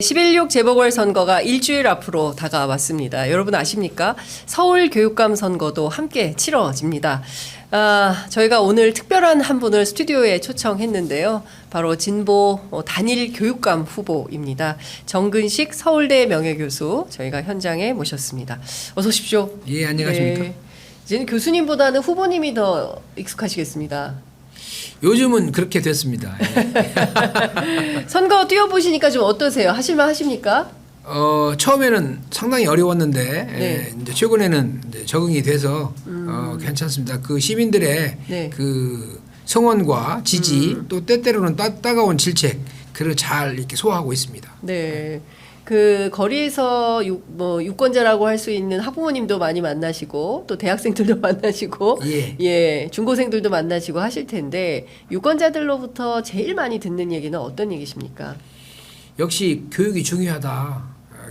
11.6 재보궐선거가 일주일 앞으로 다가왔습니다. 여러분 아십니까? 서울교육감 선거도 함께 치러집니다. 저희가 오늘 특별한 한 분을 스튜디오에 초청했는데요. 바로 진보 단일 교육감 후보입니다. 정근식 서울대 명예교수 저희가 현장에 모셨습니다. 어서 오십시오. 예, 안녕하십니까? 네. 이제는 교수님보다는 후보님이 더 익숙하시겠습니다. 요즘은 그렇게 됐습니다. 예. 선거 뛰어보시니까 좀 어떠세요? 하실만 하십니까? 처음에는 상당히 어려웠는데 네. 이제 최근에는 이제 적응이 돼서 괜찮습니다. 그 시민들의 네. 그 성원과 지지 또 때때로는 따가운 질책 그를 잘 이렇게 소화하고 있습니다. 네. 그 거리에서 유권자라고 할 수 있는 학부모님도 많이 만나시고 또 대학생들도 만나시고 예. 중고생들도 만나시고 하실 텐데 유권자들로부터 제일 많이 듣는 얘기는 어떤 얘기십니까? 역시 교육이 중요하다.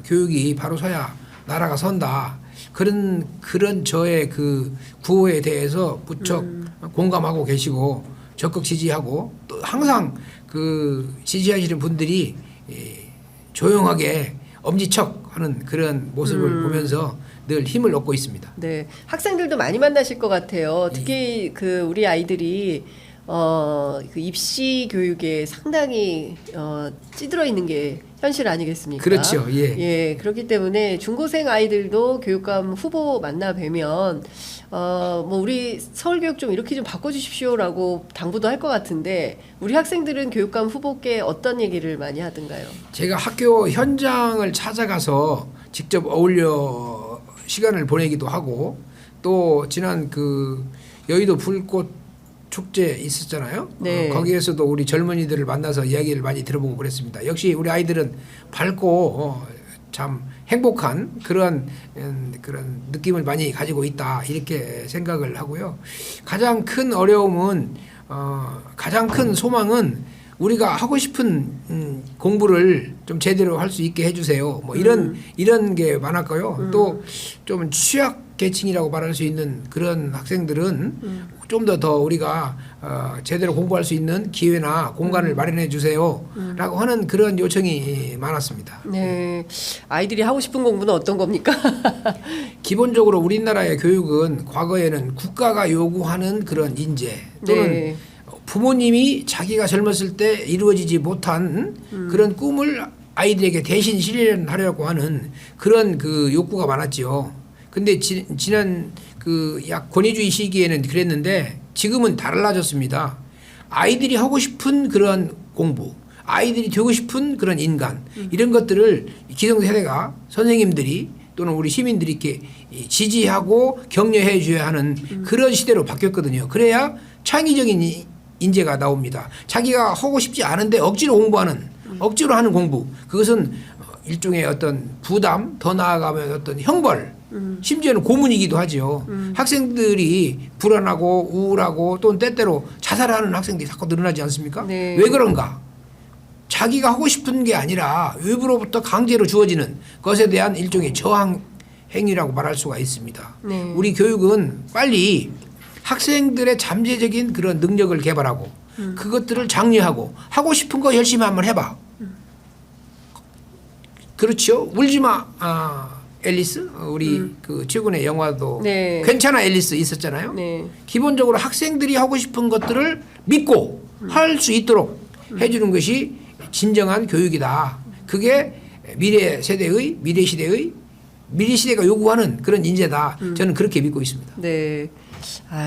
교육이 바로 서야 나라가 선다. 그런 저의 그 구호에 대해서 무척 공감하고 계시고 적극 지지하고 또 항상 그 지지하시는 분들이 조용하게 엄지척하는 그런 모습을 보면서 늘 힘을 얻고 있습니다. 네, 학생들도 많이 만나실 것 같아요. 특히 그 우리 아이들이 그 입시 교육에 상당히 찌들어 있는 게 현실 아니겠습니까? 그렇죠. 예. 예, 그렇기 때문에 중고생 아이들도 교육감 후보 만나 뵈면 우리 서울교육 좀 이렇게 좀 바꿔주십시오라고 당부도 할 것 같은데 우리 학생들은 교육감 후보께 어떤 얘기를 많이 하던가요? 제가 학교 현장을 찾아가서 직접 어울려 시간을 보내기도 하고 또 지난 그 여의도 불꽃 축제 있었잖아요. 네. 거기에서도 우리 젊은이들을 만나서 이야기를 많이 들어보고 그랬습니다. 역시 우리 아이들은 밝고 참 행복한 그런 느낌을 많이 가지고 있다 이렇게 생각을 하고요. 가장 큰 어려움은 가장 큰 소망은 우리가 하고 싶은 공부를 좀 제대로 할 수 있게 해주세요. 뭐 이런 게 많았고요. 또 좀 취약 계층이라고 말할 수 있는 그런 학생들은 좀 더 우리가 제대로 공부할 수 있는 기회나 공간을 마련해 주세요라고 하는 그런 요청이 많았습니다. 네, 아이들이 하고 싶은 공부는 어떤 겁니까? 기본적으로 우리나라의 교육은 과거에는 국가가 요구하는 그런 인재 또는 네. 부모님이 자기가 젊었을 때 이루어지지 못한 그런 꿈을 아이들에게 대신 실현하려고 하는 그런 그 욕구가 많았지요. 근데 지난 그 약 권위주의 시기에는 그랬는데 지금은 달라졌습니다. 아이들이 하고 싶은 그런 공부, 아이들이 되고 싶은 그런 인간 이런 것들을 기성세대가 선생님들이 또는 우리 시민들이 이렇게 지지하고 격려해 줘야 하는 그런 시대로 바뀌었거든요. 그래야 창의적인 인재가 나옵니다. 자기가 하고 싶지 않은데 억지로 공부하는 억지로 하는 공부 그것은 일종의 어떤 부담 더 나아가면 어떤 형벌 심지어는 고문이기도 하죠. 학생들이 불안하고 우울하고 또는 때때로 자살하는 학생들이 자꾸 늘어나지 않습니까? 네. 왜 그런가? 자기가 하고 싶은 게 아니라 외부로부터 강제로 주어지는 것에 대한 일종의 저항 행위라고 말할 수가 있습니다. 네. 우리 교육은 빨리 학생들의 잠재적인 그런 능력을 개발하고 그것들을 장려하고 하고 싶은 거 열심히 한번 해봐. 그렇죠. 울지마 앨리스 우리 그 최근에 영화도 네. 괜찮아 앨리스 있었잖아요. 네. 기본적으로 학생들이 하고 싶은 것들을 믿고 할 수 있도록 해주는 것이 진정한 교육이다. 그게 미래 시대가 요구하는 그런 인재다. 저는 그렇게 믿고 있습니다. 네.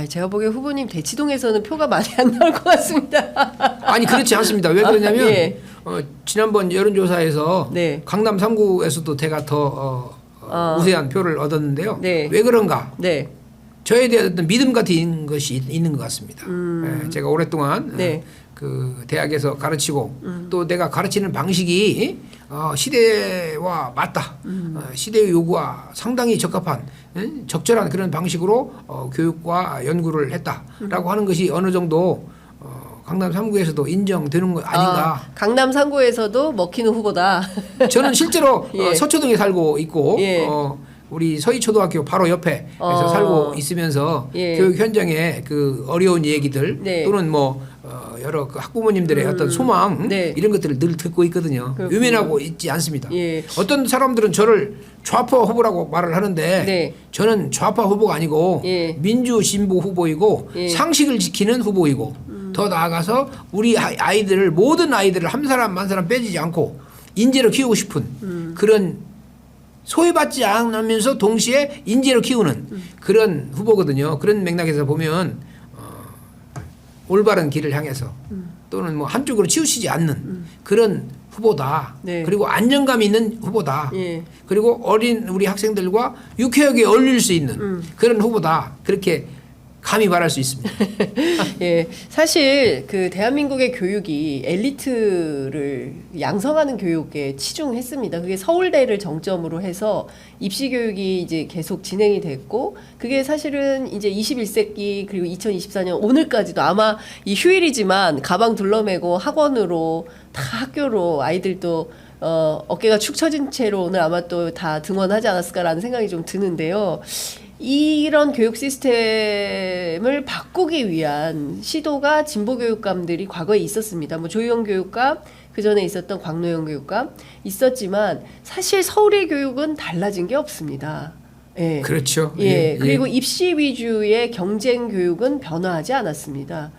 제가 보기에 후보님 대치동에서는 표가 많이 안 나올 것 같습니다. 아니 그렇지 않습니다. 왜 그러냐면 예. 지난번 여론조사에서 네. 강남 3구에서도 제가 더 우세한 표를 얻었는데요. 네. 왜 그런가? 네. 저에 대한 어떤 믿음 같은 것이 있는 것 같습니다. 제가 오랫동안 네. 그 대학에서 가르치고 또 내가 가르치는 방식이 시대와 맞다. 시대의 요구와 상당히 적합한 적절한 그런 방식으로 교육과 연구를 했다라고 하는 것이 어느 정도 강남 3구에서도 인정되는 거 아닌가. 강남 3구에서도 먹히는 후보다. 저는 실제로 예. 서초동에 살고 있고 예. 우리 서희초등학교 바로 옆에서 살고 있으면서 예. 교육 현장에 그 어려운 얘기들 네. 또는 뭐 여러 그 학부모님들의 어떤 소망 네. 이런 것들을 늘 듣고 있거든요. 그렇군요. 외면하고 있지 않습니다. 예. 어떤 사람들은 저를 좌파 후보라고 말을 하는데 네. 저는 좌파 후보가 아니고 예. 민주 진보 후보이고 예. 상식을 지키는 후보이고 더 나아가서 우리 아이들을 모든 아이들을 한 사람 한 사람 빼지지 않고 인재로 키우고 싶은 그런 소외받지 않으면서 동시에 인재로 키우는 그런 후보거든요. 그런 맥락에서 보면 올바른 길을 향해서 또는 뭐 한쪽으로 치우치지 않는 그런 후보다. 네. 그리고 안정감 있는 후보다. 예. 그리고 어린 우리 학생들과 유쾌하게 어울릴 수 있는 그런 후보다. 그렇게 감히 말할 수 있습니다. 예, 사실 그 대한민국의 교육이 엘리트를 양성하는 교육에 치중했습니다. 그게 서울대를 정점으로 해서 입시 교육이 이제 계속 진행이 됐고, 그게 사실은 이제 21세기 그리고 2024년 오늘까지도 아마 이 휴일이지만 가방 둘러매고 학원으로 다 학교로 아이들도 어깨가 축 처진 채로 오늘 아마 또 다 등원하지 않았을까라는 생각이 좀 드는데요. 이런 교육 시스템을 바꾸기 위한 시도가 진보 교육감들이 과거에 있었습니다. 뭐 조희영 교육감, 그 전에 있었던 광노영 교육감 있었지만 사실 서울의 교육은 달라진 게 없습니다. 예. 그렇죠. 예. 그리고 입시 위주의 경쟁 교육은 변화하지 않았습니다.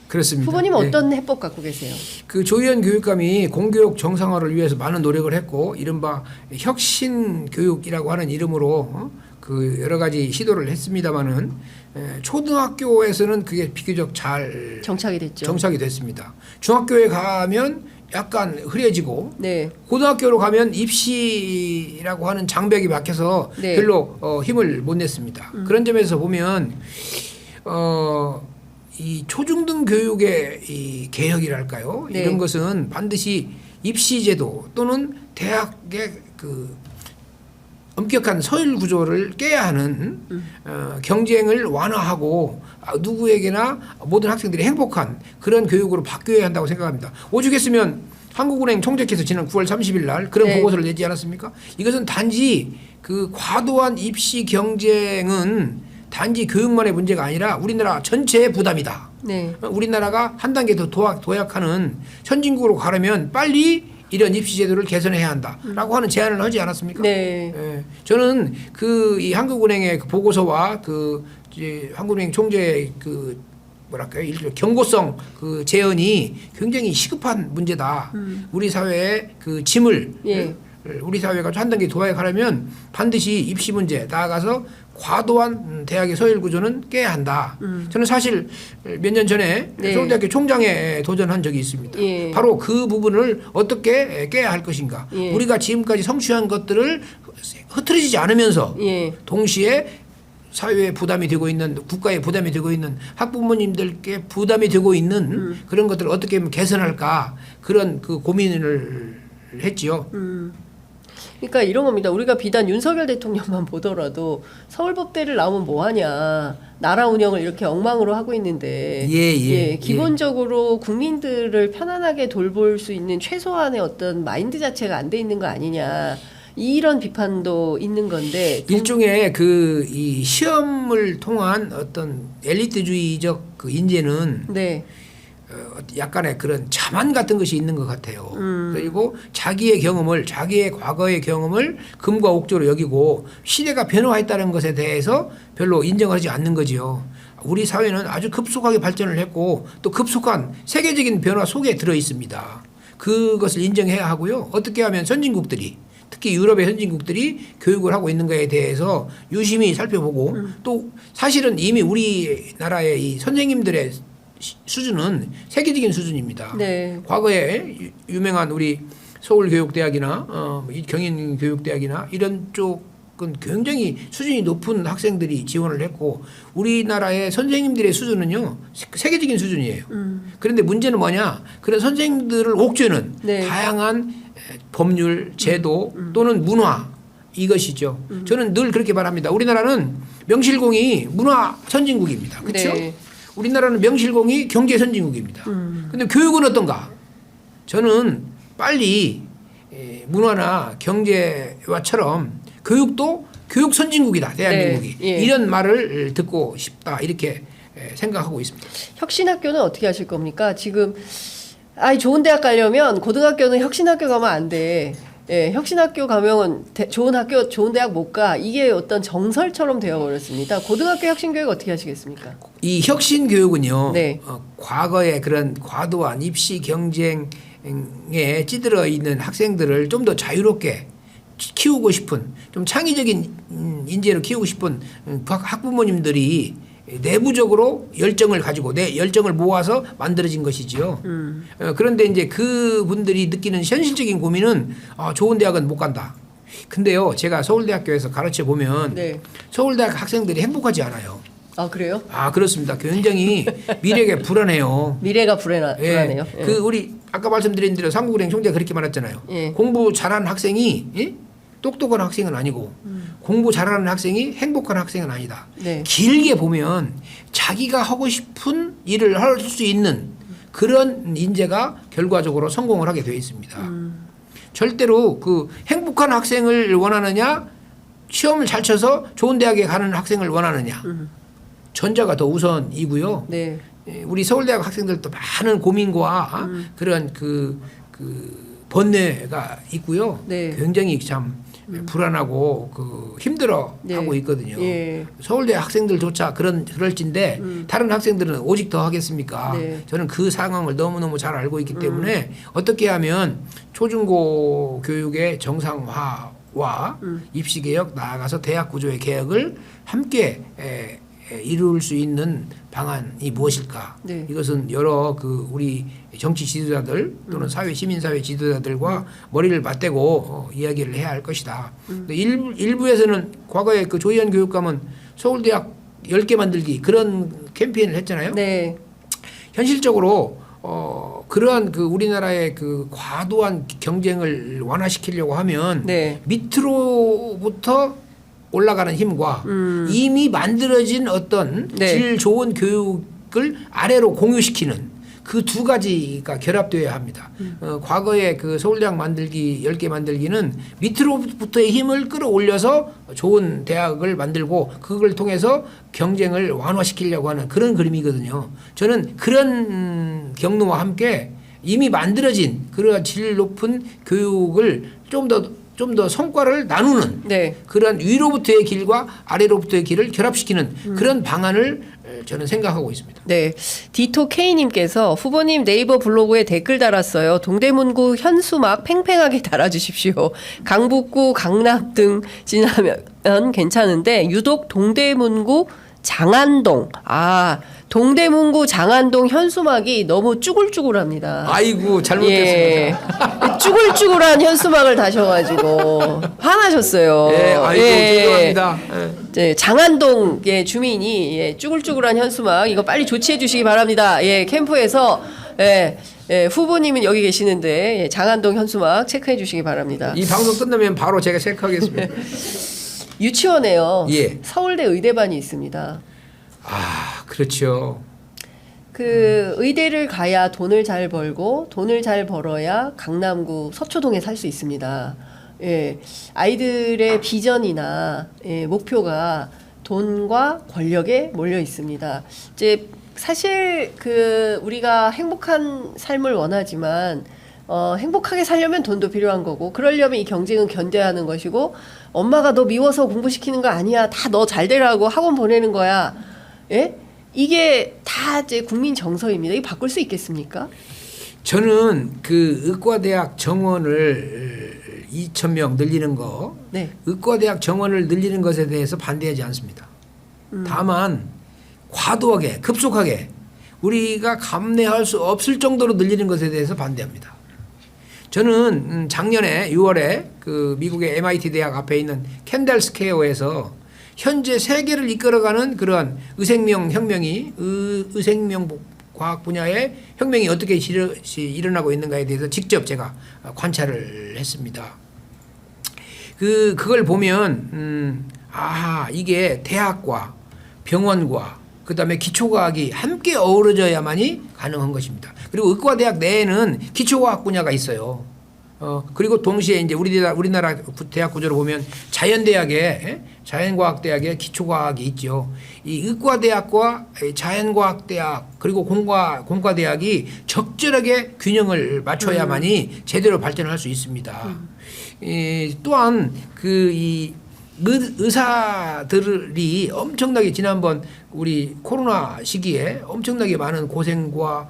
그렇습니다. 후보님 어떤 해법 갖고 계세요? 그 조희연 교육감이 공교육 정상화를 위해서 많은 노력을 했고 이른바 혁신 교육이라고 하는 이름으로 그 여러 가지 시도를 했습니다마는 초등학교에서는 그게 비교적 잘 정착이 됐죠. 정착이 됐습니다. 중학교에 가면 약간 흐려지고 네. 고등학교로 가면 입시라고 하는 장벽이 막혀서 네. 별로 힘을 못 냈습니다. 그런 점에서 보면 이 초중등 교육의 이 개혁이랄까요? 네. 이런 것은 반드시 입시제도 또는 대학의 그 엄격한 서열 구조를 깨야 하는 경쟁을 완화하고 누구에게나 모든 학생들이 행복한 그런 교육으로 바뀌어야 한다고 생각합니다. 오죽했으면 한국은행 총재께서 지난 9월 30일 날 그런 네. 보고서를 내지 않았습니까? 이것은 단지 그 과도한 입시 경쟁은 단지 교육만의 문제가 아니라 우리나라 전체의 부담이다. 네. 우리나라가 한 단계 더 도약하는 선진국으로 가려면 빨리 이런 입시 제도를 개선해야 한다라고 하는 제안을 하지 않았습니까? 네. 예, 저는 그 이 한국은행의 그 보고서와 그 이제 한국은행 총재의 그 뭐랄까요 일종의 경고성 그 제언이 굉장히 시급한 문제다. 우리 사회의 그 짐을 예. 우리 사회가 한 단계 도약하려면 반드시 입시 문제 나아가서 과도한 대학의 서열 구조는 깨야 한다. 저는 사실 몇 년 전에 네. 서울대학교 총장에 도전한 적이 있습니다. 예. 바로 그 부분을 어떻게 깨야 할 것인가. 예. 우리가 지금까지 성취한 것들을 흐트러지지 않으면서 예. 동시에 사회에 부담이 되고 있는 국가에 부담이 되고 있는 학부모님들께 부담이 되고 있는 그런 것들을 어떻게 하면 개선할까 그런 그 고민을 했지요. 그러니까 이런 겁니다. 우리가 비단 윤석열 대통령만 보더라도 서울법대를 나오면 뭐하냐. 나라 운영을 이렇게 엉망으로 하고 있는데 기본적으로 국민들을 편안하게 돌볼 수 있는 최소한의 어떤 마인드 자체가 안 돼 있는 거 아니냐. 이런 비판도 있는 건데 일종의 그 이 시험을 통한 어떤 엘리트주의적 그 인재는 네. 약간의 그런 자만 같은 것이 있는 것 같아요. 그리고 자기의 경험을 자기의 과거의 경험을 금과 옥조로 여기고 시대가 변화했다는 것에 대해서 별로 인정하지 않는 거지요. 우리 사회는 아주 급속하게 발전을 했고 또 급속한 세계적인 변화 속에 들어 있습니다. 그것을 인정해야 하고요. 어떻게 하면 선진국들이 특히 유럽의 선진국들이 교육을 하고 있는가에 대해서 유심히 살펴보고 또 사실은 이미 우리나라의 이 선생님들의 수준은 세계적인 수준입니다. 네. 과거에 유명한 우리 서울교육대학이나 경인교육대학이나 이런 쪽은 굉장히 수준이 높은 학생들이 지원을 했고 우리나라의 선생님들의 수준은요 세계적인 수준이에요. 그런데 문제는 뭐냐? 그런 선생님들을 옥죄는 네. 다양한 법률, 제도 또는 문화 이것이죠. 저는 늘 그렇게 말합니다. 우리나라는 명실공히 문화 선진국입니다. 그렇죠? 네. 우리나라는 명실공히 경제 선진국입니다. 그런데 교육은 어떤가? 저는 빨리 문화나 경제와처럼 교육도 교육 선진국이다 대한민국이. 네, 예. 이런 말을 듣고 싶다 이렇게 생각하고 있습니다. 혁신학교는 어떻게 하실 겁니까? 지금 좋은 대학 가려면 고등학교는 혁신학교 가면 안 돼. 예, 혁신학교 가면 좋은 학교, 좋은 대학 못 가. 이게 어떤 정설처럼 되어버렸습니다. 고등학교 혁신교육 어떻게 하시겠습니까? 이 혁신 교육은요. 네. 과거의 그런 과도한 입시 경쟁에 찌들어 있는 학생들을 좀 더 자유롭게 키우고 싶은 좀 창의적인 인재로 키우고 싶은 학부모님들이 내부적으로 열정을 가지고 내 열정을 모아서 만들어진 것이지요. 그런데 이제 그분들이 느끼는 현실적인 고민은 좋은 대학은 못 간다. 근데요, 제가 서울대학교에서 가르쳐 보면 네. 서울대학 학생들이 행복하지 않아요. 아, 그래요? 그렇습니다. 굉장히 미래가 불안해요. 미래가 불안해요. 예. 그 우리 아까 말씀드린 대로 삼국은행 총재가 그렇게 말했잖아요. 예. 공부 잘하는 학생이 똑똑한 학생은 아니고 공부 잘하는 학생이 행복한 학생은 아니다. 네. 길게 보면 자기가 하고 싶은 일을 할 수 있는 그런 인재가 결과적으로 성공을 하게 되어 있습니다. 절대로 그 행복한 학생을 원하느냐 시험을 잘 쳐서 좋은 대학에 가는 학생을 원하느냐 전자가 더 우선이고요. 네. 우리 서울대학 학생들도 많은 고민과 그런 그 번뇌가 있고요. 네. 굉장히 참 불안하고 힘들어하고 네. 있거든요. 예. 서울대 학생들조차 그럴진데 다른 학생들은 오직 더 하겠습니까? 네. 저는 그 상황을 너무너무 잘 알고 있기 때문에 어떻게 하면 초중고 교육의 정상화와 입시개혁 나아가서 대학 구조의 개혁을 함께 이룰 수 있는 방안이 무엇일까? 네. 이것은 여러 우리 정치 지도자들 또는 사회 시민사회 지도자들과 머리를 맞대고 이야기를 해야 할 것이다. 근데 일부에서는 과거에 그 조희연 교육감은 서울대학 10개 만들기 그런 캠페인을 했잖아요. 네. 현실적으로 그러한 우리나라의 과도한 경쟁을 완화시키려고 하면 네. 밑으로부터 올라가는 힘과 이미 만들어진 어떤 네. 질 좋은 교육을 아래로 공유시키는 그 두 가지가 결합되어야 합니다. 과거에 서울대학 만들기 10개 만들기는 밑으로부터의 힘을 끌어올려서 좋은 대학을 만들고 그걸 통해서 경쟁을 완화시키려고 하는 그런 그림이거든요. 저는 그런 경로와 함께 이미 만들어진 그러한 질 높은 교육을 좀 더 성과를 나누는 네. 그런 위로부터의 길과 아래로부터의 길을 결합시키는 그런 방안을 저는 생각하고 있습니다. 네. 디토 K님께서 후보님 네이버 블로그에 댓글 달았어요. 동대문구 현수막 팽팽하게 달아주십시오. 강북구, 강남 등 지나면 괜찮은데 유독 동대문구 장안동 동대문구 장안동 현수막이 너무 쭈글쭈글합니다. 아이고 잘못됐습니다. 쭈글쭈글한 현수막을 다셔가지고 화나셨어요. 아이고 죄송합니다. 네, 장안동의 주민이 쭈글쭈글한 현수막 이거 빨리 조치해 주시기 바랍니다. 캠프에서 후보님은 여기 계시는데 장안동 현수막 체크해 주시기 바랍니다. 이 방송 끝나면 바로 제가 체크하겠습니다. 유치원에요. 예. 서울대 의대반이 있습니다. 그렇죠. 의대를 가야 돈을 잘 벌고 돈을 잘 벌어야 강남구 서초동에 살 수 있습니다. 아이들의 비전이나 목표가 돈과 권력에 몰려 있습니다. 이제 사실 우리가 행복한 삶을 원하지만 행복하게 살려면 돈도 필요한 거고 그러려면 이 경쟁은 견뎌야 하는 것이고 엄마가 너 미워서 공부시키는 거 아니야. 다 너 잘 되라고 학원 보내는 거야. 이게 다 이제 국민 정서입니다. 이거 바꿀 수 있겠습니까? 저는 의과대학 정원을 2,000명 늘리는 거, 네. 의과대학 정원을 늘리는 것에 대해서 반대하지 않습니다. 다만 과도하게 급속하게 우리가 감내할 수 없을 정도로 늘리는 것에 대해서 반대합니다. 저는 작년에 6월에 미국의 MIT 대학 앞에 있는 캔델 스퀘어에서 현재 세계를 이끌어가는 그러한 의생명 혁명이 의생명 과학 분야의 혁명이 어떻게 일어나고 있는가에 대해서 직접 제가 관찰을 했습니다. 그걸 보면 이게 대학과 병원과 그다음에 기초과학이 함께 어우러져야만이 가능한 것입니다. 그리고 의과대학 내에는 기초과학 분야가 있어요. 그리고 동시에 이제 우리나라 대학 구조를 보면 자연대학에 자연과학대학에 기초과학이 있죠. 이 의과대학과 자연과학대학 그리고 공과대학이 적절하게 균형을 맞춰야만이 제대로 발전할 수 있습니다. 또한 이 의사들이 엄청나게 지난번 우리 코로나 시기에 엄청나게 많은 고생과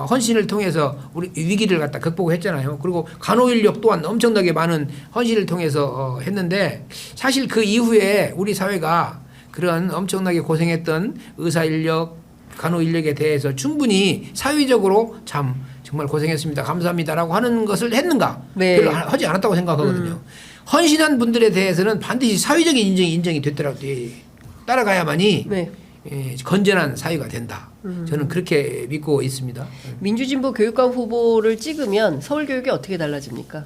헌신을 통해서 우리 위기를 갖다 극복했잖아요. 그리고 간호인력 또한 엄청나게 많은 헌신을 통해서 했는데 사실 그 이후에 우리 사회가 그런 엄청나게 고생했던 의사인력, 간호인력에 대해서 충분히 사회적으로 정말 고생했습니다. 감사합니다라고 하는 것을 했는가? 네. 별로 하지 않았다고 생각하거든요. 헌신한 분들에 대해서는 반드시 사회적인 인정이 됐더라고요. 따라가야만이 네. 건전한 사회가 된다. 저는 그렇게 믿고 있습니다. 민주진보 교육감 후보를 찍으면 서울 교육이 어떻게 달라집니까?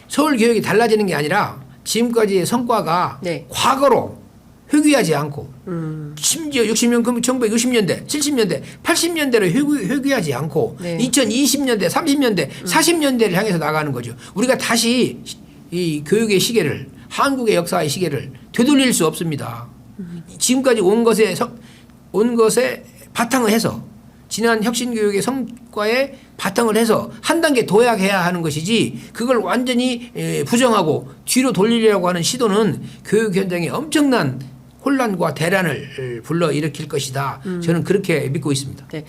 서울 교육이 달라지는 게 아니라 지금까지의 성과가 네. 과거로 회귀하지 않고 심지어 1960년대, 70년대, 80년대로 회귀하지 않고 네. 2020년대, 30년대, 40년대를 향해서 나가는 거죠. 우리가 다시 이 교육의 시계를 한국의 역사의 시계를 되돌릴 수 없습니다. 지금까지 온 것에 바탕을 해서 지난 혁신교육의 성과에 바탕을 해서 한 단계 도약해야 하는 것이지 그걸 완전히 부정하고 뒤로 돌리려고 하는 시도는 교육 현장에 엄청난 혼란과 대란을 불러일으킬 것이다. 저는 그렇게 믿고 있습니다. 네.